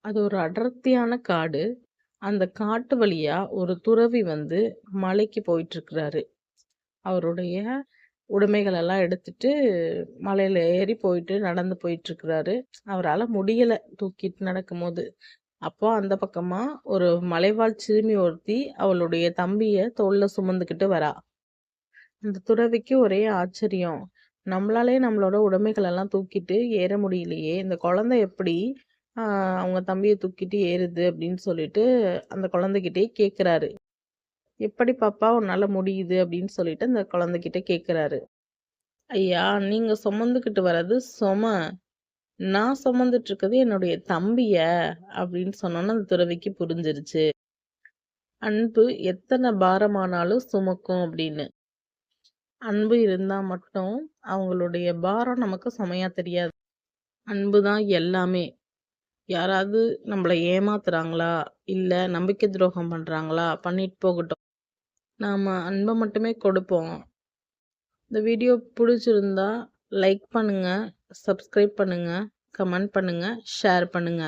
அது ஒரு அடர்த்தியான காடு. அந்த காட்டு வழியா ஒரு துறவி வந்து மலைக்கு போயிட்டுருக்கிறாரு. அவருடைய உடைமைகள் எல்லாம் எடுத்துட்டு மலையில ஏறி போயிட்டு நடந்து போயிட்டுருக்கிறாரு. அவரால முடியல தூக்கிட்டு நடக்கும்போது. அப்போ அந்த பக்கமா ஒரு மலைவாழ் சிறுமி ஒருத்தி அவளுடைய தம்பிய தோள்ல சுமந்துக்கிட்டு வரா. அந்த துறவிக்கு ஒரே ஆச்சரியம். நம்மளாலே நம்மளோட உடைமைகள் எல்லாம் தூக்கிட்டு ஏற முடியலையே! இந்த குழந்தை எப்படி ஆ அவங்க தம்பிய தூக்கிட்டு ஏறுது அப்படின்னு சொல்லிட்டு அந்த குழந்தைகிட்டயே கேட்குறாரு. "எப்படி பாப்பா உன்னால முடியுது?" அப்படின்னு சொல்லிட்டு அந்த குழந்தைகிட்ட கேட்குறாரு. "ஐயா, நீங்க சுமந்துக்கிட்டு வர்றது சும. நான் சுமந்துட்டு இருக்கிறது என்னுடைய தம்பிய" அப்படின்னு சொன்னோனே அந்த துறவிக்கு புரிஞ்சிருச்சு. அன்பு எத்தன பாரமானாலும் சுமக்கும் அப்படின்னு. அன்பு இருந்தா மட்டும் அவங்களுடைய பாரம் நமக்கு சுமையா தெரியாது. அன்பு தான் எல்லாமே. யாராவது நம்மள ஏமாத்துறாங்களா? இல்ல நம்பிக்கை துரோகம் பண்றாங்களா? பண்ணிட்டு போகட்டும். நாம அன்ப மட்டுமே கொடுப்போம். இந்த வீடியோ புடிச்சிருந்தா லைக் பண்ணுங்க, சப்ஸ்கிரைப் பண்ணுங்க, கமெண்ட் பண்ணுங்க, ஷேர் பண்ணுங்க.